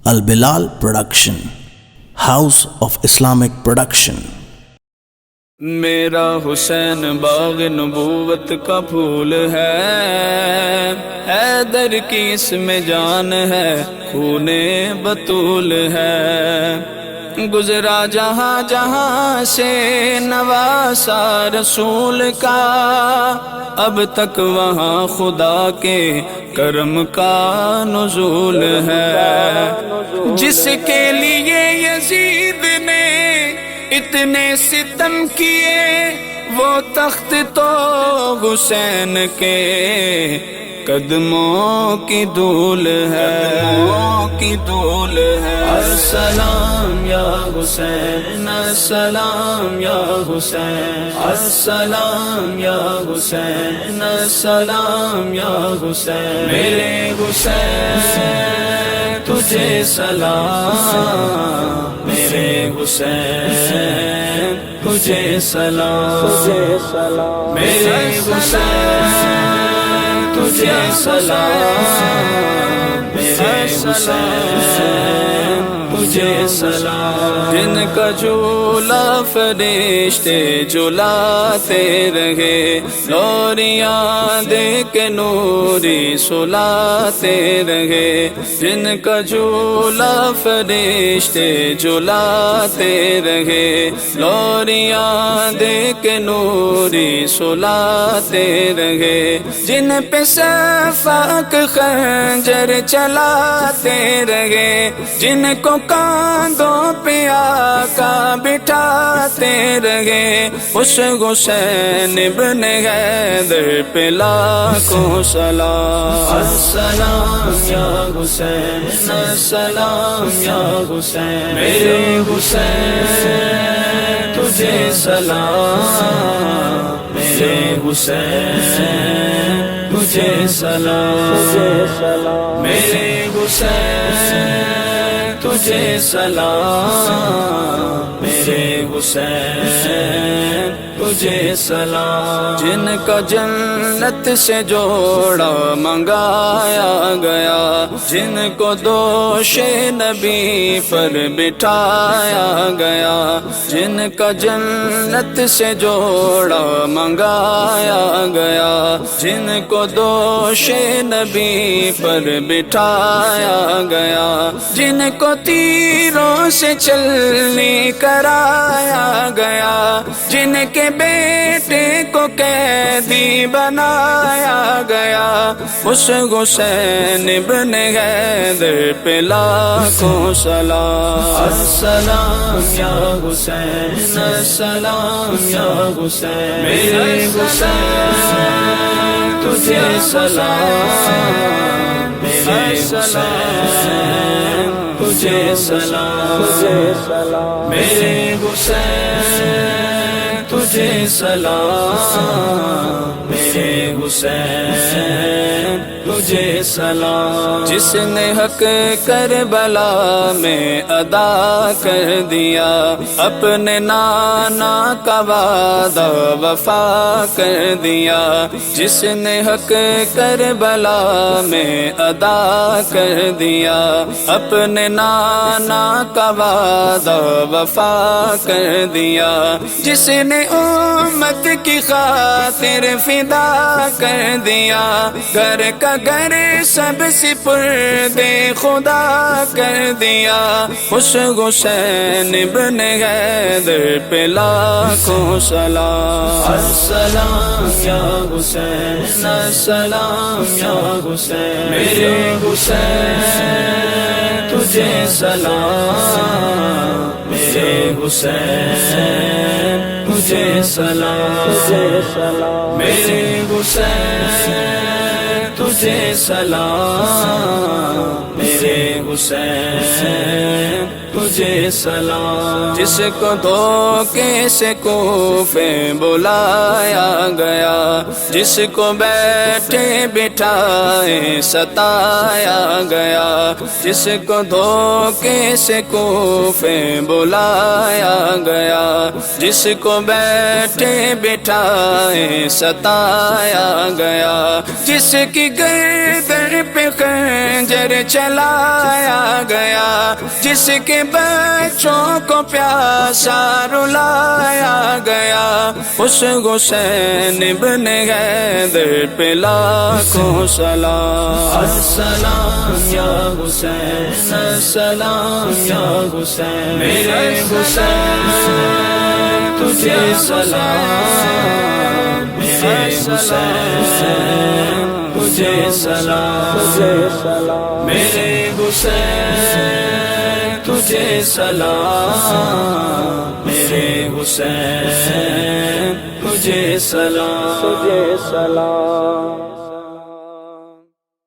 Bilal production, house of Islamic production. میرا حسین باغ نبوت کا پھول ہے، حیدر کی اس میں جان ہے، خون بطول ہے۔ گزرا جہاں جہاں سے نواسا رسول کا، اب تک وہاں خدا کے کرم کا نزول ہے۔ جس کے لیے یزید نے اتنے ستم کیے، وہ تخت تو حسین کے قدموں کی دھول ہے، السلام یا حسین، السلام یا حسین، السلام یا حسین، السلام یا حسین۔ میرے حسین تجھے سلام، میرے حسین تجھے سلام، میرے حسین تجھے سلام، میرے حسین تجھے سلام۔ جن کا جھولا فرشتے جھلاتے رہے، لوریاں دے کے نوری سلاتے رہے۔ جن کا جھولا فرشتے جھلاتے رہے، لوریاں دے کے نوری سلاتے رہے۔ جن پہ صفاق خنجر چلاتے رہے، جن کو کاندھوں پہ آقا بٹھاتے رہے، اس حسین ابن حیدر پہ لاکھوں سلام۔ السلام یا حسین، السلام یا حسین، میرے حسین تجھے سلام، میرے حسین تجھے سلام، میرے حسین تجھے سلام، میرے حسین تجھے سلام۔ جن کا جنت سے جوڑا منگایا گیا، جن کو دوش نبی پر بٹھایا گیا، جن کا جنت سے جوڑا منگایا گیا، جن کو دوش نبی پر بٹھایا گیا، جن کو تیروں سے چلنے کرایا گیا، جن کے بیٹے کو قیدی بنایا گیا، اس حسین ابن حیدر پہ لاکھوں سلام۔ السلام یا حسین، السلام یا حسین، میرے حسین تجھے سلام، میرے حسین تجھے سلام، میرے حسین تجھے سلام، میرے حسین تجھے سلام۔ جس نے حق کربلا میں ادا کر دیا، اپنے نانا کا وعدہ وفا کر دیا، جس نے حق کربلا میں ادا کر دیا، اپنے نانا کا وعدہ وفا کر دیا، جس نے امت کی خاطر فدا کر دیا، گھر کا گھر سب سپرد خدا کر دیا، اس حسین ابن حیدر پہ لاکھوں سلام۔ السلام یا حسین، السلام یا حسین، میرے حسین تجھے سلام، میرے حسین تجھے سلام، میرے حسین تجھے سلام، میرے حسین تجھے سلام، جس کو دھوکے سے کوفے بلایا گیا، جس کو بیٹھے بٹھائے ستایا گیا، جس کو دھوکے سے کوفے بلایا گیا، جس کو بیٹھے بٹھائے ستایا گیا، جس کی گردن پہ خنجر چلایا گیا، جس کے بچوں کو پیاسا رلایا گیا، اس حسین ابن حیدر پہ لاکھوں سلام۔ السلام یا حسین، السلام یا حسین، میرے حسین تجھے سلام، میرے حسین تجھے سلام، میرے حسین تجھے سلام، میرے حسین تجھے سلام۔